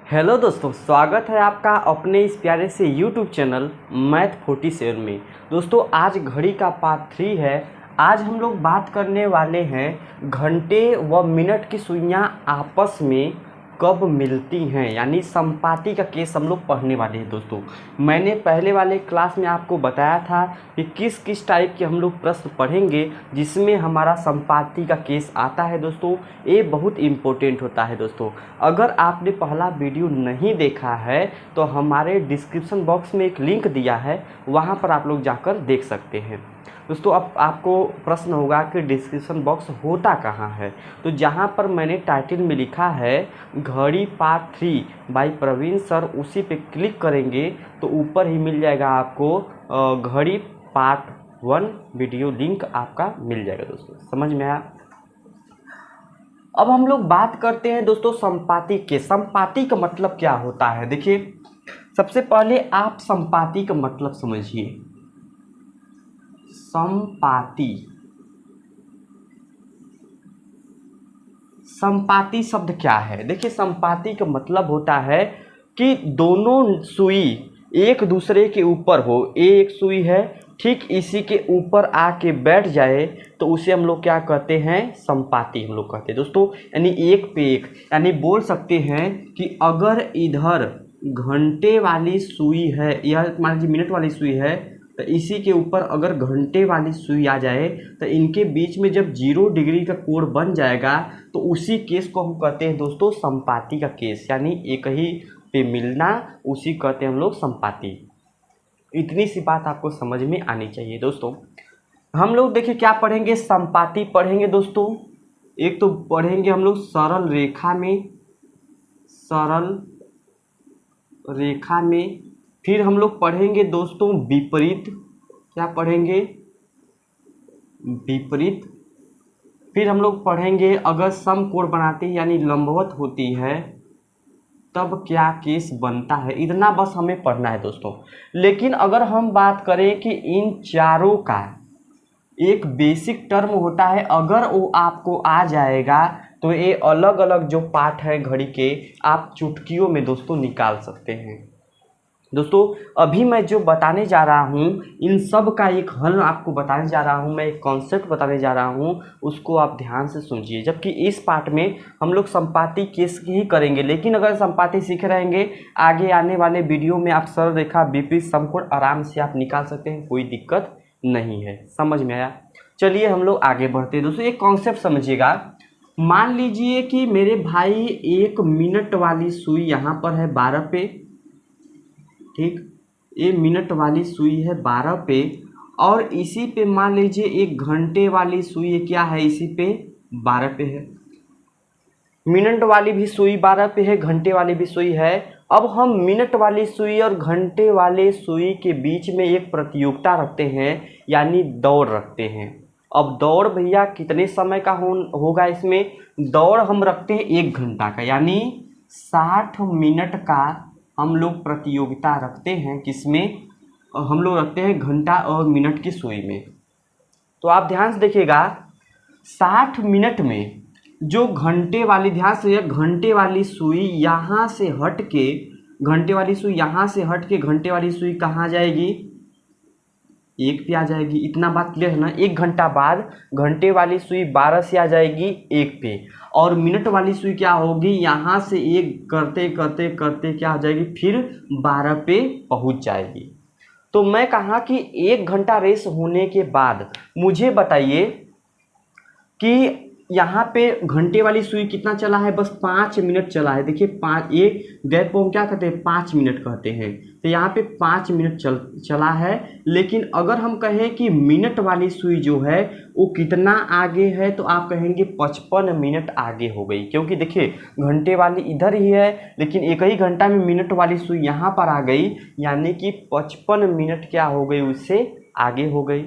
Hello दोस्तों, स्वागत है आपका अपने इस प्यारे से यूट्यूब चैनल मैथ 47 में। दोस्तों आज घड़ी का पार्ट 3 है। आज हम लोग बात करने वाले हैं घंटे व मिनट की सुइयां आपस में कब मिलती हैं, यानी संपाती का केस हम लोग पढ़ने वाले हैं। दोस्तों मैंने पहले वाले क्लास में आपको बताया था कि किस किस टाइप के हम लोग प्रश्न पढ़ेंगे जिसमें हमारा संपाती का केस आता है। दोस्तों ये बहुत इम्पोर्टेंट होता है। दोस्तों अगर आपने पहला वीडियो नहीं देखा है तो हमारे डिस्क्रिप्शन बॉक्स में एक लिंक दिया है, वहाँ पर आप लोग जाकर देख सकते हैं। दोस्तों अब आपको प्रश्न होगा कि डिस्क्रिप्शन बॉक्स होता कहाँ है, तो जहाँ पर मैंने टाइटल में लिखा है घड़ी पार्ट 3 बाय प्रवीण सर, उसी पे क्लिक करेंगे तो ऊपर ही मिल जाएगा आपको घड़ी पार्ट 1 वीडियो लिंक आपका मिल जाएगा। दोस्तों समझ में आया। अब हम लोग बात करते हैं दोस्तों संपाती के। संपाती का मतलब क्या होता है, देखिए सबसे पहले आप संपाती का मतलब समझिए। संपाती, संपाती शब्द क्या है? देखिए संपाती का मतलब होता है कि दोनों सुई एक दूसरे के ऊपर हो। एक सुई है, ठीक इसी के ऊपर आके बैठ जाए तो उसे हम लोग क्या कहते हैं? संपाती हम लोग कहते हैं। दोस्तों यानी एक पे एक, यानी बोल सकते हैं कि अगर इधर घंटे वाली सुई है या मान लीजिए मिनट वाली सुई है, तो इसी के ऊपर अगर घंटे वाली सुई आ जाए तो इनके बीच में जब 0 डिग्री का कोण बन जाएगा तो उसी केस को हम कहते हैं दोस्तों संपाती का केस, यानी एक ही पे मिलना, उसी कहते हैं हम लोग संपाती। इतनी सी बात आपको समझ में आनी चाहिए। दोस्तों हम लोग देखिए क्या पढ़ेंगे, संपाती पढ़ेंगे। दोस्तों एक तो पढ़ेंगे हम लोग सरल रेखा में, सरल रेखा में। फिर हम लोग पढ़ेंगे दोस्तों विपरीत। क्या पढ़ेंगे? विपरीत। फिर हम लोग पढ़ेंगे अगर समकोण बनाती है यानी लंबवत होती है तब क्या केस बनता है। इतना बस हमें पढ़ना है दोस्तों। लेकिन अगर हम बात करें कि इन चारों का एक बेसिक टर्म होता है, अगर वो आपको आ जाएगा तो ये अलग अलग जो पार्ट है घड़ी के आप चुटकियों में दोस्तों निकाल सकते हैं। दोस्तों अभी मैं जो बताने जा रहा हूँ इन सब का एक हल आपको बताने जा रहा हूँ, मैं एक कॉन्सेप्ट बताने जा रहा हूँ, उसको आप ध्यान से सुनिए। जबकि इस पार्ट में हम लोग संपाती केस ही करेंगे, लेकिन अगर संपाती सीख रहेंगे आगे आने वाले वीडियो में आप सरल रेखा विपरीत समकोण आराम से आप निकाल सकते हैं, कोई दिक्कत नहीं है। समझ में आया? चलिए हम लोग आगे बढ़ते हैं। दोस्तों एक कॉन्सेप्ट समझिएगा। मान लीजिए कि मेरे भाई एक मिनट वाली सुई यहाँ पर है 12 पे, ठीक, ये मिनट वाली सुई है 12 पे, और इसी पे मान लीजिए एक घंटे वाली सुई है, क्या है, इसी पे 12 पे है। मिनट वाली भी सुई 12 पे है, घंटे वाली भी सुई है। अब हम मिनट वाली सुई और घंटे वाले सुई के बीच में एक प्रतियोगिता रखते हैं, यानी दौड़ रखते हैं। अब दौड़ भैया कितने समय का होगा? इसमें दौड़ हम रखते हैं 1 घंटा का, यानी 60 मिनट का हम लोग प्रतियोगिता रखते हैं। किसमें? हम लोग रखते हैं घंटा और मिनट की सुई में। तो आप ध्यान से देखिएगा 60 मिनट में जो घंटे वाली, ध्यान से घंटे वाली सुई यहाँ से हट के, घंटे वाली सुई यहाँ से हट के घंटे वाली सुई कहाँ जाएगी? 1 पे आ जाएगी। इतना बात क्लियर है ना? 1 घंटा बाद घंटे वाली सुई 12 से आ जाएगी 1 पे, और मिनट वाली सुई क्या होगी? यहाँ से 1 करते करते करते क्या हो जाएगी? फिर 12 पे पहुँच जाएगी। तो मैं कहा कि 1 घंटा रेस होने के बाद मुझे बताइए कि यहाँ पे घंटे वाली सुई कितना चला है? बस 5 मिनट चला है। देखिए 5, एक गैप को हम क्या कहते हैं? 5 मिनट कहते हैं। तो यहाँ पे 5 मिनट चला है। लेकिन अगर हम कहें कि मिनट वाली सुई जो है वो कितना आगे है, तो आप कहेंगे 55 मिनट आगे हो गई। क्योंकि देखिए घंटे वाली इधर ही है, लेकिन एक ही घंटा में मिनट वाली सुई यहाँ पर आ गई, यानी कि 55 मिनट क्या हो गई? उससे आगे हो गई।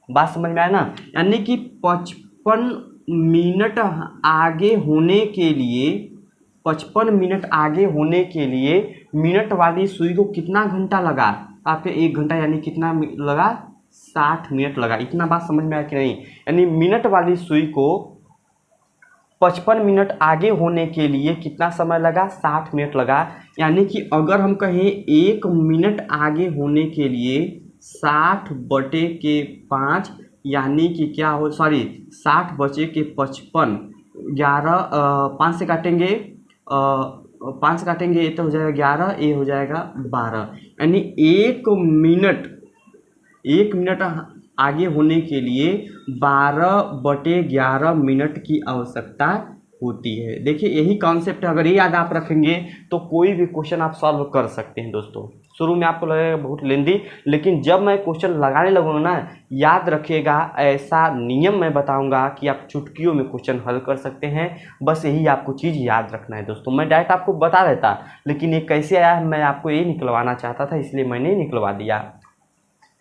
बात समझ में आया ना? यानी कि 55 मिनट आगे होने के लिए, 55 मिनट आगे होने के लिए मिनट वाली सुई को कितना घंटा लगा? आपके 1 घंटा यानी कितना लगा? 60 मिनट लगा। इतना बात समझ में आया कि नहीं? यानी मिनट वाली सुई को 55 मिनट आगे होने के लिए कितना समय लगा, 60 मिनट लगा। यानी कि अगर हम कहें 1 मिनट आगे होने के लिए 60/5 यानी कि क्या हो, सॉरी 60/55, 11 5 से काटेंगे, 5 से काटेंगे, ये तो हो जाएगा 11, ये हो जाएगा 12, यानी 1 मिनट आगे होने के लिए 12/11 मिनट की आवश्यकता होती है। देखिए यही कॉन्सेप्ट है, अगर ये याद आप रखेंगे तो कोई भी क्वेश्चन आप सॉल्व कर सकते हैं दोस्तों। शुरू में आपको लगेगा बहुत लेंदी, लेकिन जब मैं क्वेश्चन लगाने लगूंगा ना, याद रखिएगा ऐसा नियम मैं बताऊंगा कि आप चुटकियों में क्वेश्चन हल कर सकते हैं। बस यही आपको चीज़ याद रखना है दोस्तों। मैं डायरेक्ट आपको बता देता, लेकिन ये कैसे आया मैं आपको ये निकलवाना चाहता था, इसलिए मैंने निकलवा दिया।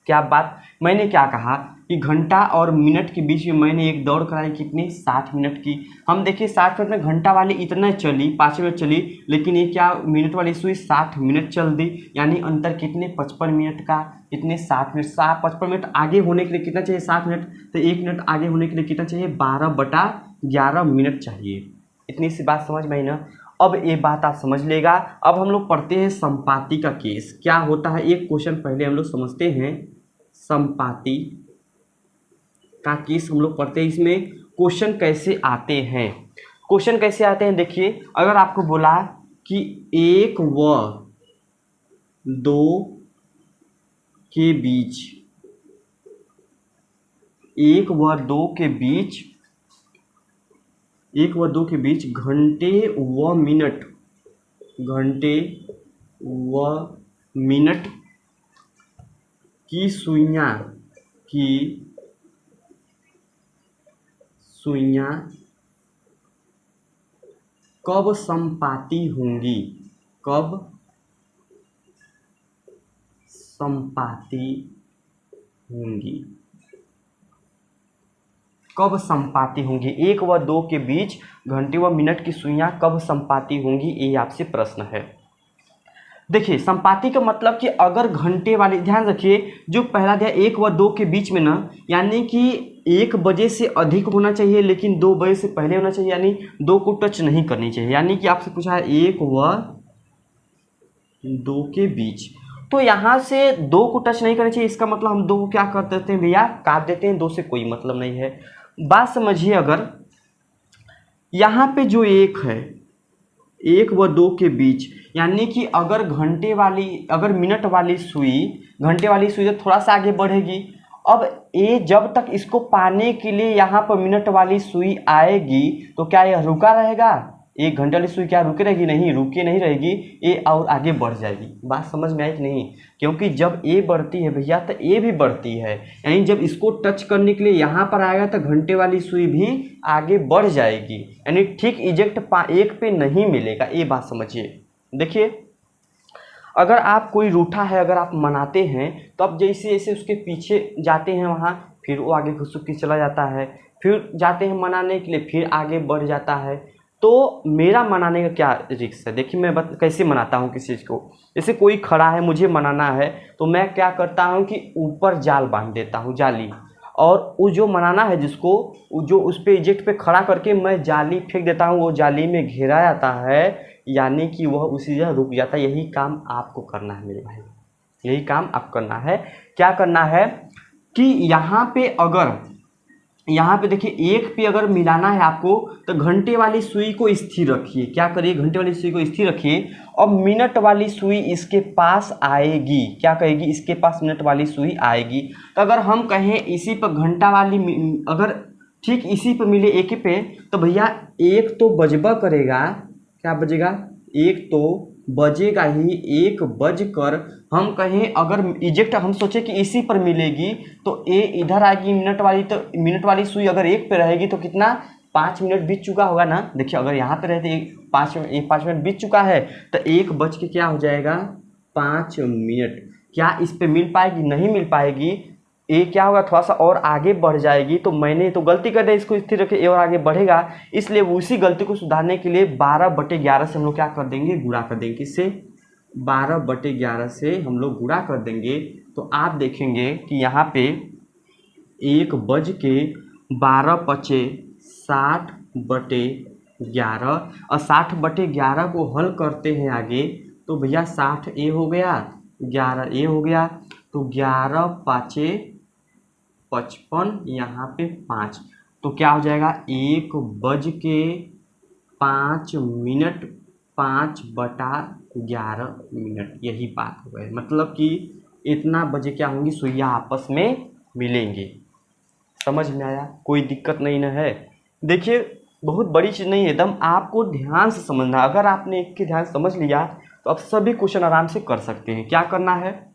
क्या बात, मैंने क्या कहा कि घंटा और मिनट के बीच में मैंने एक दौड़ कराई, कितनी, 60 मिनट की। हम देखिए 60 मिनट में घंटा वाली इतना चली, 5 मिनट चली, लेकिन ये क्या, मिनट वाली सुई 60 मिनट चल दी, यानी अंतर कितने, 55 मिनट का, कितने, 60 मिनट। 55 मिनट आगे होने के लिए कितना चाहिए, 60 मिनट, तो 1 मिनट आगे होने के लिए कितना चाहिए, 12/11 मिनट चाहिए। इतनी सी बात समझ में आई ना। अब ये बात आप समझ लेगा। अब हम लोग पढ़ते हैं संपाति का केस क्या होता है। एक क्वेश्चन पहले हम लोग समझते हैं, संपाति का केस हम लोग पढ़ते हैं। इसमें क्वेश्चन कैसे आते हैं, क्वेश्चन कैसे आते हैं, देखिए अगर आपको बोला कि 1 व 2 के बीच, 1 व 2 के बीच, 1 व 2 के बीच घंटे व मिनट, घंटे व मिनट की सुइयां कब संपाती होंगी, कब संपाती होंगी, कब संपाती होंगी। 1 व 2 के बीच घंटे व मिनट की सुइयां कब संपाती होंगी, ये आपसे प्रश्न है। देखिए संपाति का मतलब कि अगर घंटे वाली, ध्यान रखिए जो पहला दिया 1 व 2 के बीच में ना, यानी कि 1 बजे से अधिक होना चाहिए लेकिन 2 बजे से पहले होना चाहिए, यानी 2 को टच नहीं करनी चाहिए। यानी कि आपसे पूछा है 1 व 2 के बीच, तो यहाँ से 2 को टच नहीं करनी चाहिए, इसका मतलब हम 2 को क्या कर देते हैं भैया, काट देते हैं, 2 से कोई मतलब नहीं है। बात समझिए, अगर यहाँ पे जो 1 है, 1 व 2 के बीच, यानी कि अगर घंटे वाली, अगर मिनट वाली सुई, घंटे वाली सुई तो थोड़ा सा आगे बढ़ेगी। अब ये जब तक इसको पाने के लिए यहाँ पर मिनट वाली सुई आएगी तो क्या यह रुका रहेगा, 1 घंटे वाली सुई क्या रुके रहेगी, नहीं रुके नहीं रहेगी, ये और आगे बढ़ जाएगी। बात समझ में आई कि नहीं, क्योंकि जब ये बढ़ती है भैया तो ये भी बढ़ती है, यानी जब इसको टच करने के लिए यहाँ पर आएगा तो घंटे वाली सुई भी आगे बढ़ जाएगी, यानी ठीक इजेक्ट 1 पे नहीं मिलेगा। ये बात समझिए। देखिए अगर आप कोई रूठा है, अगर आप मनाते हैं तो आप जैसे जैसे उसके पीछे जाते हैं वहाँ, फिर वो आगे घुसुक के चला जाता है, फिर जाते हैं मनाने के लिए, फिर आगे बढ़ जाता है। तो मेरा मनाने का क्या रिक्स है, देखिए मैं कैसे मनाता हूँ किसी चीज़ को। जैसे कोई खड़ा है, मुझे मनाना है, तो मैं क्या करता हूँ कि ऊपर जाल बांध देता हूँ, जाली, और वो जो मनाना है जिसको, जो उस पे इजेक्ट पे खड़ा करके मैं जाली फेंक देता हूँ, वो जाली में घेरा जाता है, यानी कि वह उसी जगह रुक जाता है। यही काम आपको करना है मेरे भाई, यही काम आप करना है। क्या करना है कि यहाँ पे अगर, यहाँ पे देखिए 1 पे अगर मिलाना है आपको तो घंटे वाली सुई को स्थिर रखिए। क्या करिए, घंटे वाली सुई को स्थिर रखिए, और मिनट वाली सुई इसके पास आएगी। क्या कहेगी, इसके पास मिनट वाली सुई आएगी। तो अगर हम कहें इसी पर घंटा वाली, अगर ठीक इसी पर मिले 1 पे, तो भैया 1 तो बजबा करेगा, क्या बजेगा, 1 तो बजेगा ही, 1 बजकर हम कहें अगर इजेक्ट हम सोचे कि इसी पर मिलेगी तो ए इधर आएगी मिनट वाली, तो मिनट वाली सुई अगर 1 पे रहेगी तो कितना, 5 मिनट बीत चुका होगा ना। देखिए अगर यहाँ पे रहते 5 मिनट बीत चुका है, तो 1 बज के क्या हो जाएगा, 5 मिनट। क्या इस पे मिल पाएगी, नहीं मिल पाएगी। ए क्या होगा, थोड़ा सा और आगे बढ़ जाएगी। तो मैंने तो गलती कर दी, इसको स्थिर रखे, ए और आगे बढ़ेगा, इसलिए उसी गलती को सुधारने के लिए 12/11 से हम लोग क्या कर देंगे, गुणा कर देंगे। किससे, 12/11 से हम लोग गुणा कर देंगे। तो आप देखेंगे कि यहाँ पे 1 बज के 12 पचे 60 बटे 11 और 60/11 को हल करते हैं आगे तो भैया 60 ए हो गया, 11 ए हो गया, तो 11 पाँचे 55, यहाँ पे 5, तो क्या हो जाएगा 1:05, 5/11 यही बात हो गई। मतलब कि इतना बजे क्या होंगी सुइयाँ आपस में मिलेंगे। समझ में आया? कोई दिक्कत नहीं ना है। देखिए बहुत बड़ी चीज़ नहीं है, एकदम आपको ध्यान से समझना। अगर आपने एक के ध्यान समझ लिया तो आप सभी क्वेश्चन आराम से कर सकते हैं। क्या करना है,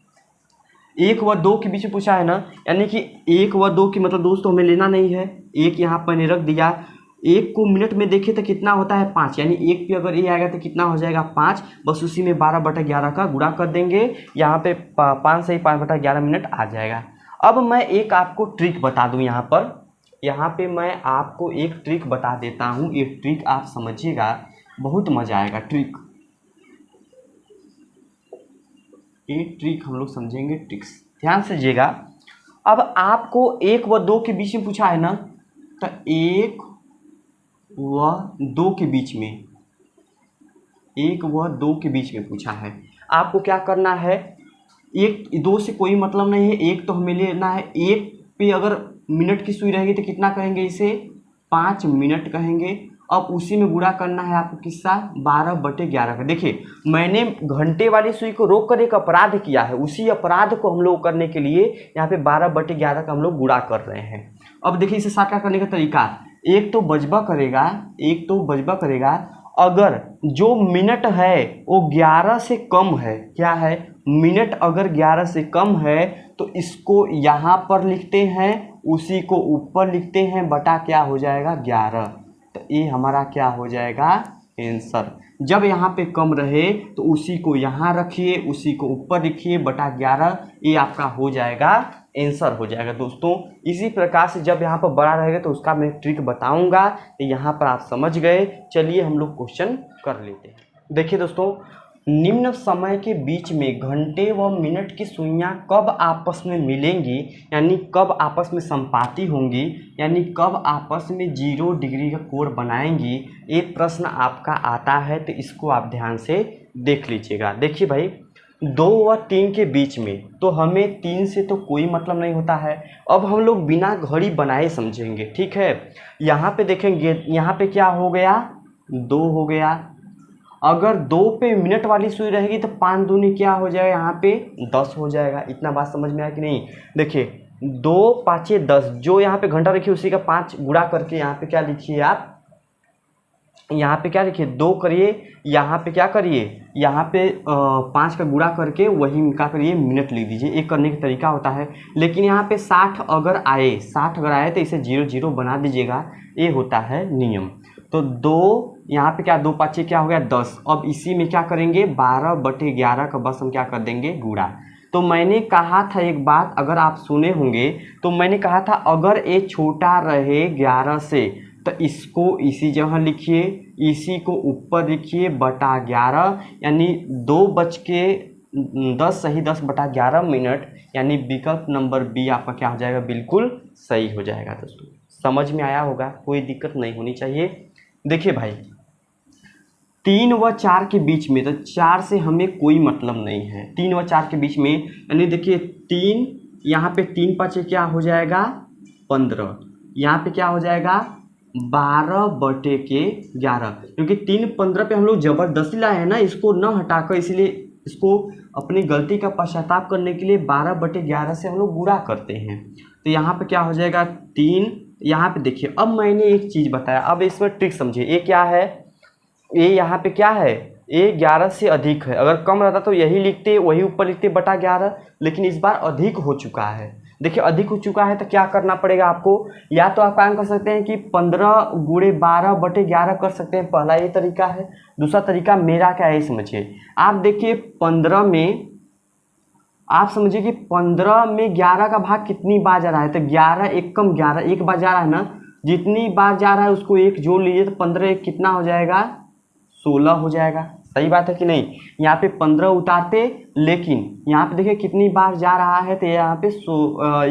1 व 2 के बीच में पूछा है ना, यानी कि 1 व 2 की मतलब दोस्तों हमें लेना नहीं है। एक यहाँ पर रख दिया, 1 को मिनट में देखे तो कितना होता है 5, यानी 1 पे अगर ये आएगा तो कितना हो जाएगा 5, बस उसी में 12/11 का गुणा कर देंगे। यहाँ पे 5 से ही 5/11 मिनट आ जाएगा। अब मैं एक आपको ट्रिक बता दूँ यहाँ पे मैं आपको एक ट्रिक बता देता हूँ। ये ट्रिक आप समझिएगा, बहुत मज़ा आएगा। ये ट्रिक हम लोग समझेंगे, ट्रिक्स ध्यान से दीजिएगा। अब आपको 1 व 2 के बीच में पूछा है ना, तो 1 व 2 के बीच में, 1 व 2 के बीच में पूछा है। आपको क्या करना है, 1 2 से कोई मतलब नहीं है, 1 तो हमें लेना है। 1 पे अगर मिनट की सुई रहेगी तो कितना कहेंगे, इसे 5 मिनट कहेंगे। अब उसी में गुणा करना है आपको किसका, 12/11 का। देखिए मैंने घंटे वाली सुई को रोक कर एक अपराध किया है, उसी अपराध को हम लोग करने के लिए यहाँ पे 12/11 का हम लोग गुणा कर रहे हैं। अब देखिए इसे साका करने का तरीका, एक तो बजबा करेगा, अगर जो मिनट है वो 11 से कम है, क्या है मिनट अगर 11 से कम है तो इसको यहाँ पर लिखते हैं, उसी को ऊपर लिखते हैं, बटा क्या हो जाएगा 11। तो ये हमारा क्या हो जाएगा आंसर। जब यहाँ पे कम रहे तो उसी को यहाँ रखिए, उसी को ऊपर लिखिए, बटा 11, ये आपका हो जाएगा आंसर हो जाएगा दोस्तों। इसी प्रकार से जब यहाँ पर बड़ा रहेगा तो उसका मैं ट्रिक बताऊंगा, तो यहाँ पर आप समझ गए। चलिए हम लोग क्वेश्चन कर लेते हैं। देखिए दोस्तों, निम्न समय के बीच में घंटे व मिनट की सुइयां कब आपस में मिलेंगी, यानी कब आपस में संपाती होंगी, यानी कब आपस में 0 डिग्री का कोण बनाएंगी, ये प्रश्न आपका आता है। तो इसको आप ध्यान से देख लीजिएगा। देखिए भाई 2 व 3 के बीच में, तो हमें 3 से तो कोई मतलब नहीं होता है। अब हम लोग बिना घड़ी बनाए समझेंगे, ठीक है। यहाँ पे देखेंगे, यहाँ पे क्या हो गया 2 हो गया। अगर 2 पे मिनट वाली सुई रहेगी तो 5 दूनी क्या हो जाएगा, यहाँ पे 10 हो जाएगा। इतना बात समझ में आया कि नहीं? देखिए 2 5 10, जो यहाँ पे घंटा रखिए उसी का 5 गुणा करके यहाँ पे क्या लिखिए आप, यहाँ पे क्या लिखिए 2 करिए, यहाँ पे क्या करिए, यहाँ पे 5 का गुणा करके वही क्या करिए मिनट लिख दीजिए। एक करने का तरीका होता है। लेकिन यहाँ पे 60 अगर आए तो इसे 0 0 बना दीजिएगा, ये होता है नियम। तो 2 यहाँ पे क्या 2 5 क्या हो गया 10। अब इसी में क्या करेंगे 12/11 का बस हम क्या कर देंगे गुणा। तो मैंने कहा था एक बात, अगर आप सुने होंगे तो मैंने कहा था अगर ये छोटा रहे 11 से तो इसको इसी जगह लिखिए, इसी को ऊपर लिखिए, बटा 11, यानी 2:10 सही 10/11 मिनट, यानी विकल्प नंबर बी आपका क्या हो जाएगा, बिल्कुल सही हो जाएगा। दोस्तों समझ में आया होगा, कोई दिक्कत नहीं होनी चाहिए। देखिए भाई 3 व 4 के बीच में, तो 4 से हमें कोई मतलब नहीं है। 3 व 4 के बीच में, यानी देखिए 3, यहाँ पे 3 5 क्या हो जाएगा 15, यहाँ पे क्या हो जाएगा 12/11, क्योंकि 3 15 पे हम लोग जबरदस्ती लाए हैं ना, इसको न हटाकर, इसलिए इसको अपनी गलती का पश्चाताप करने के लिए 12/11 से हम लोग गुणा करते हैं। तो यहाँ पे क्या हो जाएगा 3, यहाँ पे देखिए अब मैंने एक चीज़ बताया, अब इसमें ट्रिक समझिए। ये क्या है, ये यहाँ पे क्या है, ये 11 से अधिक है। अगर कम रहता तो यही लिखते, वही ऊपर लिखते बटा 11, लेकिन इस बार अधिक हो चुका है। देखिए अधिक हो चुका है तो क्या करना पड़ेगा आपको, या तो आप काम कर सकते हैं कि 15 × 12/11 कर सकते हैं, पहला ये तरीका है। दूसरा तरीका मेरा क्या है समझिए, आप देखिए 15 में, आप समझिए कि 15 में 11 का भाग कितनी बार जा रहा है, तो 11 एक कम 11 एक बार जा रहा है ना, जितनी बार जा रहा है उसको एक जोड़ लीजिए, तो 15 एक कितना हो जाएगा 16 हो जाएगा। सही बात है कि नहीं? यहाँ पे 15 उतारते, लेकिन यहाँ पे देखिए कितनी बार जा रहा है, तो यहाँ पे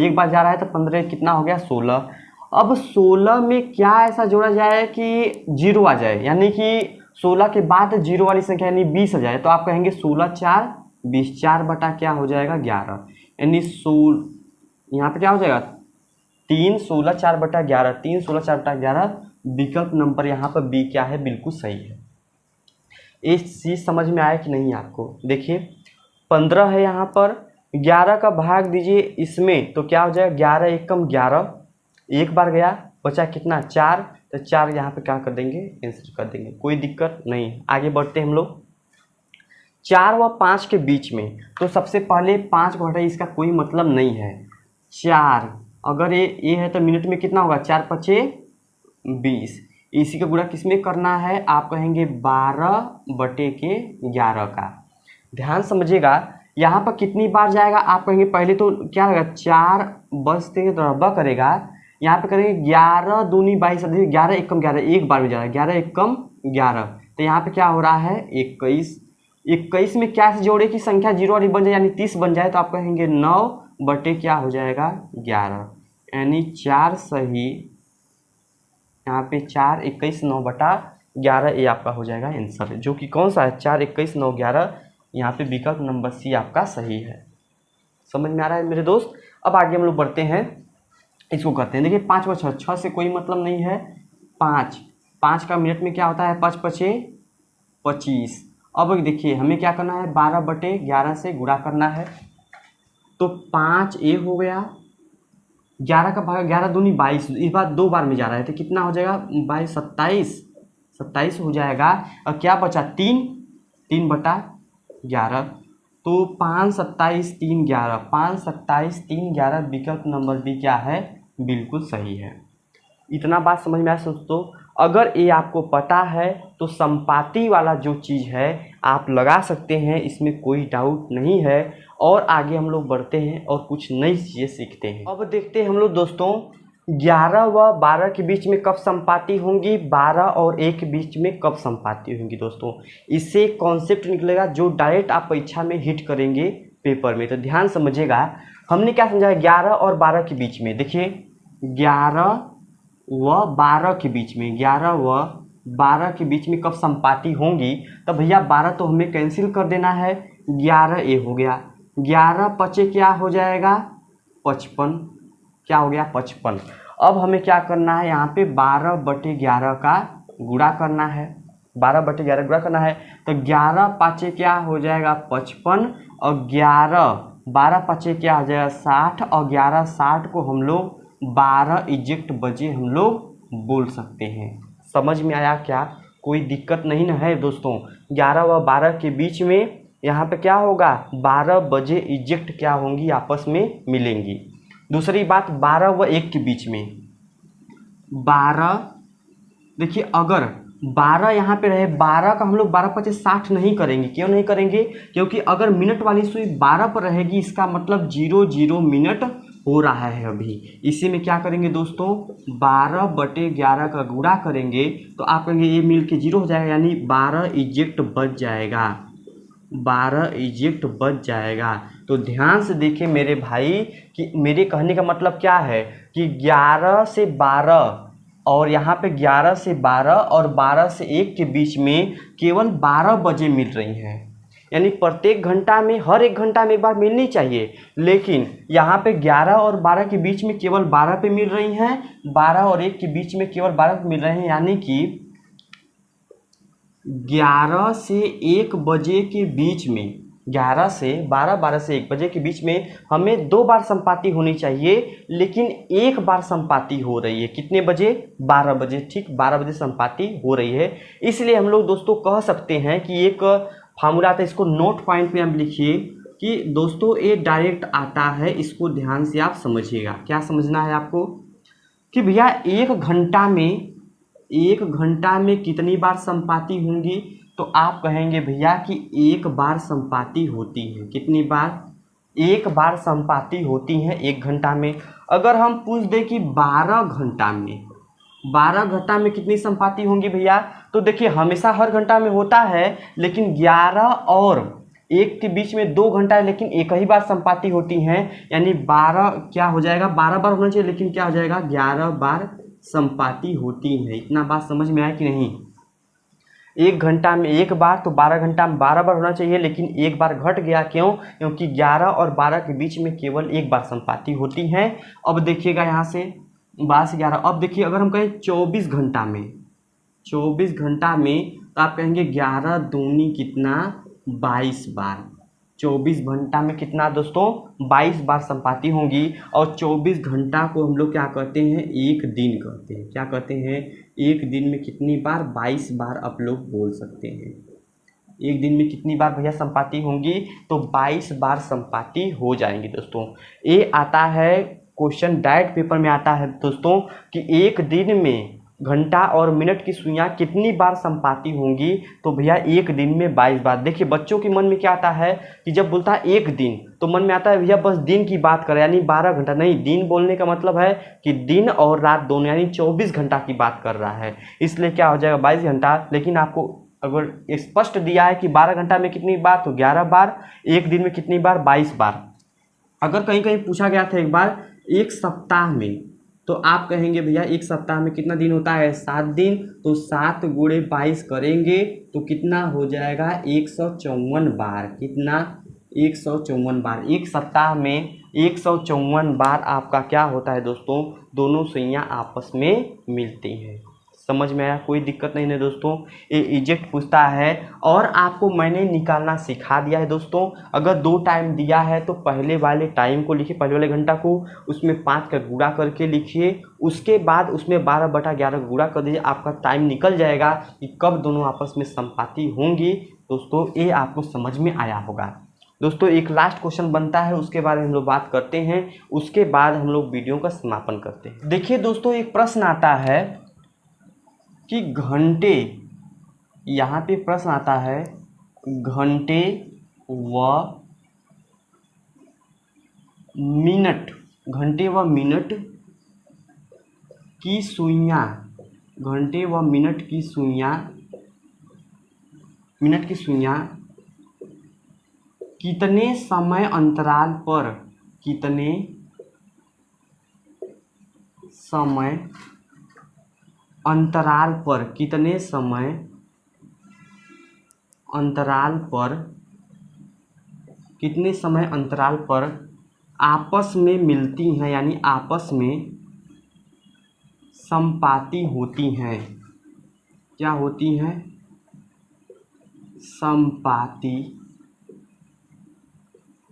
एक बार जा रहा है, तो 15 कितना हो गया 16। अब 16 में क्या ऐसा जोड़ा जाए कि 0 आ जाए, यानी कि 16 के बाद 0 वाली संख्या यानी 20 आ जाए, तो आप कहेंगे 16 4 20, 4 बटा क्या हो जाएगा 11, यानी यहाँ पे क्या हो जाएगा 3 16 4 बटा 11, 3 16 4 बटा 11, विकल्प नंबर यहाँ पर बी क्या है, बिल्कुल सही है। ये चीज़ समझ में आया कि नहीं आपको? देखिए 15 है यहाँ पर, 11 का भाग दीजिए इसमें तो क्या हो जाएगा 11 एकम 11, एक बार गया, बचा कितना 4, तो 4 यहाँ पे क्या कर देंगे आंसर कर देंगे, कोई दिक्कत नहीं। आगे बढ़ते हैं हम लोग 4 व 5 के बीच में, तो सबसे पहले 5 को हटाइए, इसका कोई मतलब नहीं है। 4 अगर ये है तो मिनट में कितना होगा 4 पचे 20, इसी का गुणा किस में करना है, आप कहेंगे 12/11 का। ध्यान समझिएगा यहाँ पर कितनी बार जाएगा, आप कहेंगे पहले तो क्या लगेगा 4 बचते तो रब्बा करेगा, यहाँ पे करेंगे 11 दूनी 22, 11 एकम 11, एक बार में जा रहा है 11 एकम 11, तो यहाँ पे क्या हो रहा है 21। 21 में क्या से जोड़े की संख्या 0 वाली बन जाए यानी 30 बन जाए, तो आप कहेंगे 9 बटे क्या हो जाएगा 11, यानी 4 सही, यहाँ पे 4 21 9 बटा 11, ये आपका हो जाएगा आंसर, जो कि कौन सा है 4 21 9 11, यहाँ पे विकल्प नंबर सी आपका सही है। समझ में आ रहा है मेरे दोस्त? अब आगे हम लोग बढ़ते हैं, इसको करते हैं। देखिए 5 व 6, 6 से कोई मतलब नहीं है, 5 का मिनट में क्या होता है 5 पचे 25। अब देखिए हमें क्या करना है 12/11 से गुणा करना है, तो 5 ए हो गया, 11 का भाग 11 दूनी 22, इस बार 2 बार में जा रहा है तो कितना हो जाएगा 22 27 हो जाएगा, और क्या बचा 3/11, तो 5 27 3 11, 5 27 3 11, विकल्प नंबर बी क्या है, बिल्कुल सही है। इतना बात समझ में आया दोस्तों? अगर ये आपको पता है तो संपाति वाला जो चीज़ है आप लगा सकते हैं, इसमें कोई डाउट नहीं है। और आगे हम लोग बढ़ते हैं और कुछ नई चीज़ें सीखते हैं। अब देखते हैं हम लोग दोस्तों 11 व 12 के बीच में कब संपाति होंगी, 12 और 1 के बीच में कब संपाति होंगी। दोस्तों इससे कॉन्सेप्ट निकलेगा जो डायरेक्ट आप परीक्षा में हिट करेंगे पेपर में, तो ध्यान समझिएगा। हमने क्या समझा 11 और 12 के बीच में, देखिए 11 व 12 के बीच में, 11 व 12 के बीच में कब संपाति होंगी, तब भैया 12 तो हमें कैंसिल कर देना है, 11 ए हो गया, 11 पचे क्या हो जाएगा 55, क्या हो गया 55। अब हमें क्या करना है यहाँ पे 12/11 का गुणा करना है, 12/11 गुणा करना है, तो 11 पाँचे क्या हो जाएगा 55, और 12 पाँचे क्या हो जाएगा 60, और 11 60 को हम लोग 12 इजेक्ट बजे हम लोग बोल सकते हैं। समझ में आया क्या? कोई दिक्कत नहीं ना है दोस्तों? 11 व 12 के बीच में यहाँ पे क्या होगा 12 बजे इजेक्ट क्या होंगी आपस में मिलेंगी। दूसरी बात 12 व 1 के बीच में, 12 देखिए अगर 12 यहाँ पे रहे, 12 का हम लोग 12 पचे 60 नहीं करेंगे। क्यों नहीं करेंगे? क्योंकि अगर मिनट वाली सुई 12 पर रहेगी इसका मतलब 00 मिनट हो रहा है अभी। इसी में क्या करेंगे दोस्तों 12/11 का गुणा करेंगे, तो आप कहेंगे ये मिल के 0 हो जाएगा, यानी 12 इजेक्ट बच जाएगा, 12 इजेक्ट बच जाएगा। तो ध्यान से देखिए मेरे भाई कि मेरे कहने का मतलब क्या है कि 11 से 12 और यहाँ पे 11 से 12 और 12 से 1 के बीच में केवल 12 बजे मिल रही हैं, यानी प्रत्येक घंटा में हर एक घंटा में एक बार मिलनी चाहिए, लेकिन यहाँ पे 11 और 12 के बीच में केवल 12 पे मिल रही हैं, 12 और 1 के बीच में केवल 12 पे मिल रहे हैं, यानी कि 11 से 1 बजे के बीच में, 11 से 12, 12 से 1 बजे के बीच में हमें 2 बार संपाति होनी चाहिए, लेकिन 1 बार संपाति हो रही है। कितने बजे? 12 बजे, ठीक 12 बजे संपाति हो रही है। इसलिए हम लोग दोस्तों कह सकते हैं कि एक फार्मूला आता है, इसको नोट पॉइंट पे आप लिखिए कि दोस्तों ये डायरेक्ट आता है, इसको ध्यान से आप समझिएगा। क्या समझना है आपको कि भैया एक घंटा में कितनी बार संपाति होंगी, तो आप कहेंगे भैया कि 1 बार संपाति होती है। कितनी बार? 1 बार संपाति होती है 1 घंटा में। अगर हम पूछ दें कि 12 घंटा में कितनी संपाति होंगी भैया, तो देखिए हमेशा हर घंटा में होता है, लेकिन 11 और एक के बीच में 2 घंटा है लेकिन एक ही बार संपाति होती हैं, यानी 12 क्या हो जाएगा, 12 बार होना चाहिए लेकिन क्या हो जाएगा 11 बार संपाति होती है। इतना बात समझ में आया कि नहीं? एक घंटा में एक बार तो 12 घंटा में 12 बार होना चाहिए, लेकिन एक बार घट गया, क्यों? क्योंकि 11 और 12 के बीच में केवल एक बार संपाति होती है। अब देखिएगा यहाँ से 12 से 11, अब देखिए अगर हम कहें 24 घंटा में, 24 घंटा में तो आप कहेंगे 11 दूनी कितना, 22 बार। 24 घंटा में कितना दोस्तों, 22 बार संपाति होंगी। और 24 घंटा को हम लोग क्या कहते हैं, एक दिन कहते हैं। क्या कहते हैं? एक दिन में कितनी बार, 22 बार आप लोग बोल सकते हैं। एक दिन में कितनी बार भैया संपाति होंगी, तो 22 बार संपाति हो जाएंगी दोस्तों। ये आता है क्वेश्चन डायरेक्ट पेपर में आता है दोस्तों कि एक दिन में घंटा और मिनट की सुइयां कितनी बार संपाति होंगी, तो भैया एक दिन में 22 बार। देखिए बच्चों के मन में क्या आता है कि जब बोलता है एक दिन तो मन में आता है भैया बस दिन की बात करें, यानी 12 घंटा। नहीं, दिन बोलने का मतलब है कि दिन और रात दोनों, यानी 24 घंटा की बात कर रहा है, इसलिए क्या हो जाएगा 22 घंटा। लेकिन आपको अगर स्पष्ट दिया है कि 12 घंटा में कितनी बार, तो 11 बार, एक दिन में कितनी बार, 22 बार। अगर कहीं कहीं पूछा गया था एक बार एक सप्ताह में, तो आप कहेंगे भैया एक सप्ताह में कितना दिन होता है, 7 दिन, तो 7 गुणे 22 करेंगे तो कितना हो जाएगा, 154 बार। कितना, 154 बार। एक सप्ताह में 154 बार आपका क्या होता है दोस्तों, दोनों सुइयां आपस में मिलती हैं। समझ में आया? कोई दिक्कत नहीं है दोस्तों, ये इजेक्ट पूछता है। और आपको मैंने निकालना सिखा दिया है दोस्तों। अगर 2 टाइम दिया है तो पहले वाले टाइम को लिखिए, पहले वाले घंटा को, उसमें 5 का गुणा करके लिखिए, उसके बाद उसमें 12/11 गुणा कर दीजिए, आपका टाइम निकल जाएगा कि कब दोनों आपस में संपाति होंगी। दोस्तों ये आपको समझ में आया होगा। दोस्तों एक लास्ट क्वेश्चन बनता है, उसके बारे में हम लोग बात करते हैं, उसके बाद हम लोग वीडियो का समापन करते हैं। देखिए दोस्तों एक प्रश्न आता है कि घंटे, यहाँ पे प्रश्न आता है घंटे व मिनट, घंटे व मिनट की सुइयां, घंटे व मिनट की सुइयां, मिनट की सुइयां कितने समय अंतराल पर, कितने समय अंतराल पर, कितने समय अंतराल पर, कितने समय अंतराल पर आपस में मिलती हैं, यानी आपस में संपाति होती हैं। क्या होती हैं? संपाति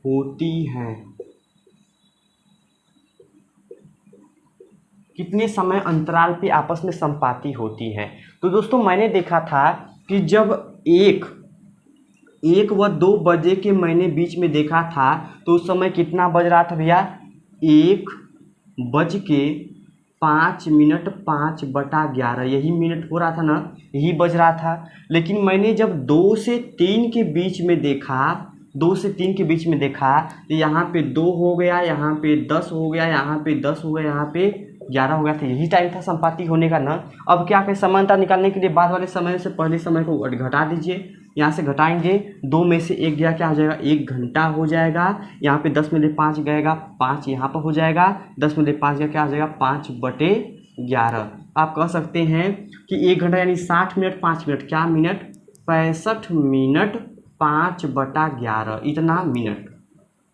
होती हैं। कितने समय अंतराल पे आपस में संपाति होती है? तो दोस्तों मैंने देखा था कि जब 1 व 2 बजे के मैंने बीच में देखा था, तो उस समय कितना बज रहा था भैया, 1:05 5/11, यही मिनट हो रहा था ना, यही बज रहा था। लेकिन मैंने जब 2 से 3 के बीच में देखा, 2 से 3 के बीच में देखा, तो यहाँ पे 2 हो गया, यहाँ पे 10 हो गया, यहाँ पे 10 हो गया, यहाँ पे 11 हो गया था, यही टाइम था संपाति होने का ना। अब क्या करें, समानता निकालने के लिए बाद वाले समय से पहले समय को घटा दीजिए। यहाँ से घटाएंगे, 2 में से 1 गया, क्या हो जाएगा, 1 घंटा हो जाएगा। यहाँ पे 10 में से 5 गएगा, 5 यहाँ पर हो जाएगा, 10 में से 5 गया, क्या हो जाएगा, 5/11। आप कह सकते हैं कि 1 घंटा यानी 60 मिनट 5 मिनट, क्या मिनट, 65 मिनट 5/11, इतना मिनट।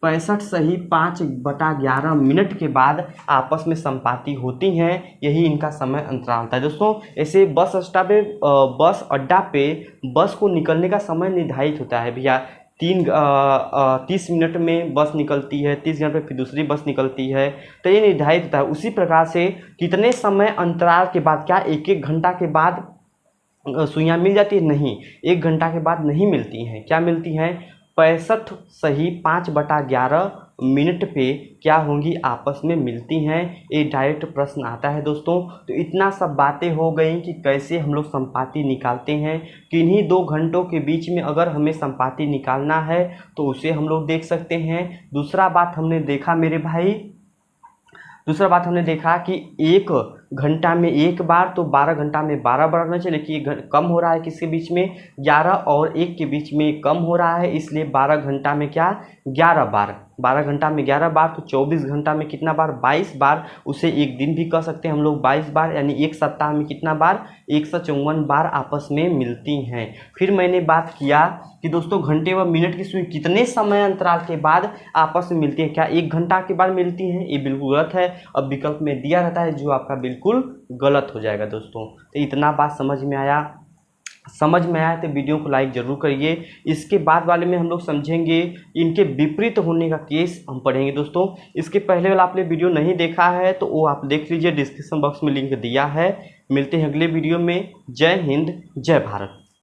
65 सही 5/11 मिनट के बाद आपस में संपाति होती हैं, यही इनका समय अंतराल होता है दोस्तों। ऐसे बस अड्डा पे बस को निकलने का समय निर्धारित होता है भैया, 30 मिनट में बस निकलती है, 30 मिनट में फिर दूसरी बस निकलती है, तो ये निर्धारित होता है। उसी प्रकार से कितने समय अंतराल के बाद, क्या 1-1 घंटा के बाद सुइयां मिल जाती है? नहीं, 1 घंटा के बाद नहीं मिलती हैं। क्या मिलती हैं, 65 सही 5/11 मिनट पे क्या होंगी, आपस में मिलती हैं। ये डायरेक्ट प्रश्न आता है दोस्तों। तो इतना सब बातें हो गई कि कैसे हम लोग संपाति निकालते हैं। किन्हीं 2 घंटों के बीच में अगर हमें संपाति निकालना है तो उसे हम लोग देख सकते हैं। दूसरा बात हमने देखा मेरे भाई, दूसरा बात हमने देखा कि एक घंटा में एक बार, तो 12 घंटा में 12 बार रखना चाहिए, लेकिन ये कम हो रहा है किसके बीच में, 11 और 1 के बीच में कम हो रहा है, इसलिए 12 घंटा में क्या 11 बार, 12 घंटा में 11 बार, तो 24 घंटा में कितना बार 22 बार, उसे एक दिन भी कह सकते हैं हम लोग 22 बार, यानी एक सप्ताह में कितना बार 154 बार आपस में मिलती हैं। फिर मैंने बात किया कि दोस्तों घंटे व मिनट की सुई कितने समय अंतराल के बाद आपस में मिलती है, क्या 1 घंटा के बाद मिलती है, ये बिल्कुल गलत है। अब विकल्प में दिया रहता है जो आपका बिल्कुल गलत हो जाएगा दोस्तों। तो इतना बात समझ में आया तो वीडियो को लाइक जरूर करिए। इसके बाद वाले में हम लोग समझेंगे इनके विपरीत होने का केस हम पढ़ेंगे दोस्तों। इसके पहले वाला आपने वीडियो नहीं देखा है तो वो आप देख लीजिए, डिस्क्रिप्शन बॉक्स में लिंक दिया है। मिलते हैं अगले वीडियो में। जय हिंद, जय भारत।